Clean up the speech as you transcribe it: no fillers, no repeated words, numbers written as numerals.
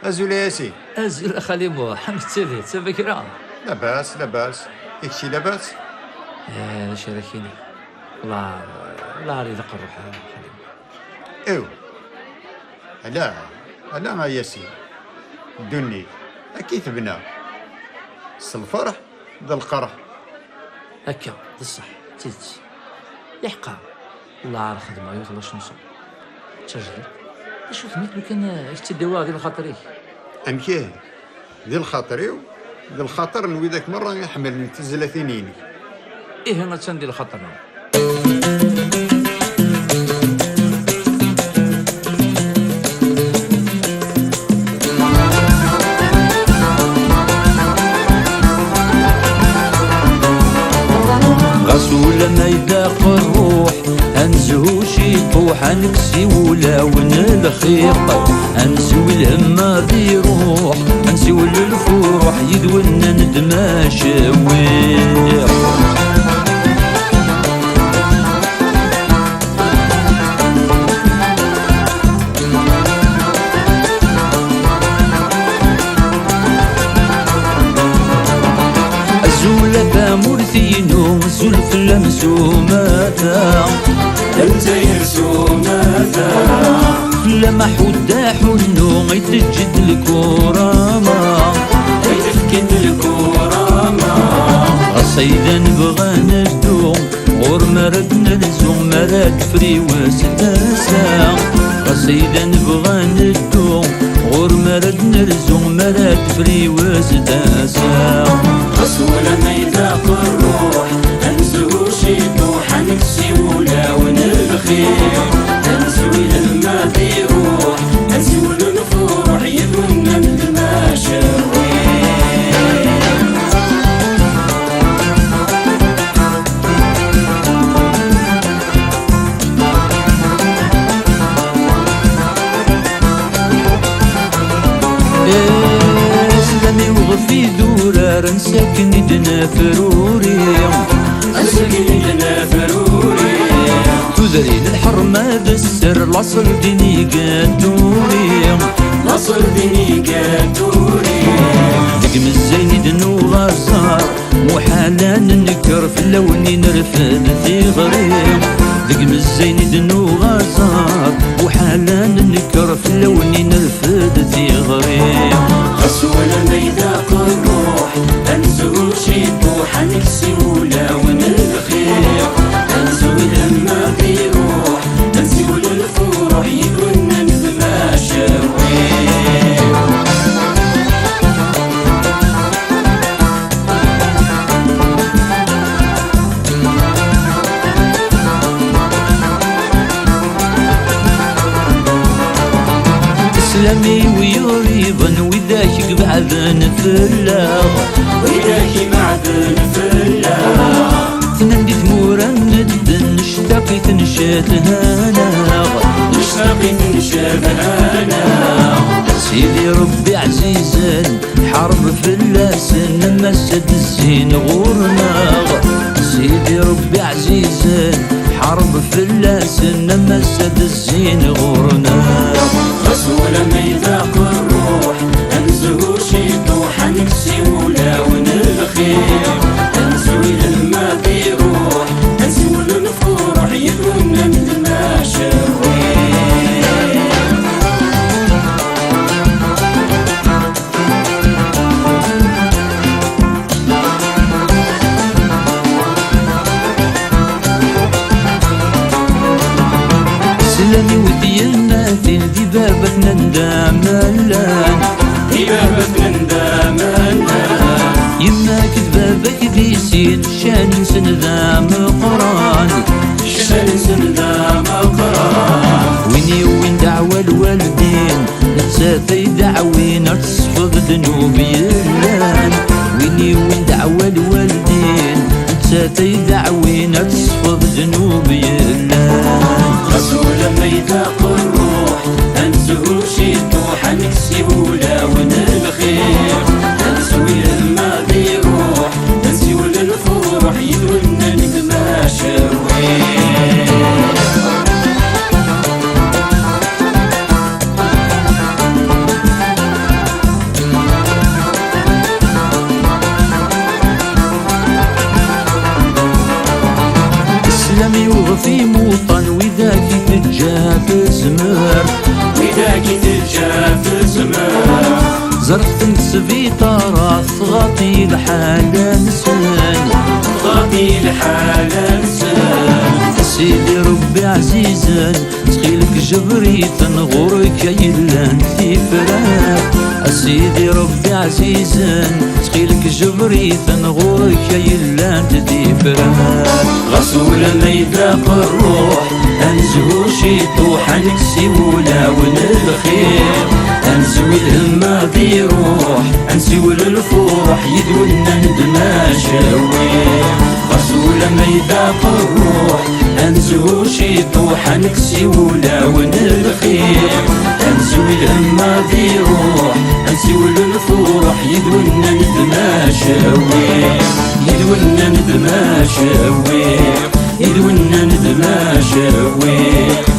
أزول ياسين. أزول خالي بو حمد سيدي تبكرا. لاباس لاباس، يكشي لاباس. يا شاركيني. الله يرزق الروح خالي. ايوا لا ما ياسين دني أكيد بنا الفرح ذا القرح. هكا بصح تيتي يحقا الله على الخدمة يخلص نص تجدي شوف ميت لو كان تداوى غير خاطري أمكيه ذي الخاطر ذي الخاطر نوي ذاك مرة يحمل من تزلثينيني. إيه أنا تندير خاطرنا. غسول ما يذاق الروح هنزهو شيطوح هنكسي ولا ونلخيط هنسوي الهم ذي روح هنسوي الفروح يدولنا ندما شويح. مرثينو زلف لمسوماتا انت يرسوماتا لما حدا حنو يتجد الكوراما يتفكن الكوراما صيدا بغى ندو غور مرد نلزوم مراد فري وستاسا صيدا بغى ندو غور مرد نلزوم مراد فري وستاسا. رسول ما يذاق الروح هنسو شيطوح هنكسي ولا ونلخير هنسوي لما في روح هنسوي الفروح يدونا مثل ما شوي. اسلامي وغفي دورار نساكن يدنا فروري نساكن يدنا فروري تذرين الحرمة بالسر لاصل ديني قادوري لاصل ديني قادوري دقم الزين دنو غزار وحالا ننكر في اللون نرفد في غريم دقم الزين دنو غزار وحالا ننكر في اللون نرفد في غريم. رسول ما يذاق الروح هنسو شيطوح هنكسي ولا ونلخير هنسوي لما في روح هنسوي الفروح يدونا مثل ما شوي. اسلامي ويريضن وذاك بعدن فلاغ وذاك معدن فلاغ تنندي ثمورا ندن نشتاقي تنشات هناغ نشتاقي تنشات هناغ. سيدي ربي عزيزا حرب فلاسن مسد الزين غورناغ سيدي ربي عزيزا حرب فلاسن مسد الزين غورناغ. رسول ما يذاق الروح هنسو شيطوح هنكسي ولا ونلخير هنسوي لما في روح هنسوي الفروح يدونا مثل ما شوي. سلامي ودي الماثل دي بابك ندام اللان دي بابك ندام اللان يماك بابك دي سين شان سندام قران شان سندام قران ويني وين دعوة الوالدين نتسافي دعوين تصفض ذنوبي اللان ويني وين دعوة الوالدين نتسافي دعوين تصفض ذنوبي اللان. رسول ما يذاق الروح هنسو شيطوح هنكسي ولا ونلخير هنسوي لما في روح هنسوي الفروح يدونا مثل ما شوي. في موطن وذاك تجا في الزمر وذاك تجا في الزمر زرت نكسبي طراث غطي الحالة نسان غطي الحالة نسان سيدي ربي عزيزا تخيلك جبريت نغورك يلان في فراق سيدي ربي عزيزا تخيلك جبريت نغورك يلان في فراق غسول ما يذاق الروح انزهو شي طوح نكسي ولا ونبخير انسوي الماضي يروح انسوي الفرح يدولنا ندما شوير غسول ما يذاق الروح انزهو شي طوح نكسي ولا ونبخير انسوي الماضي يروح انسوي الفرح يدولنا ندما شوير يدولنا ندما شوير يدولنا ندما شوير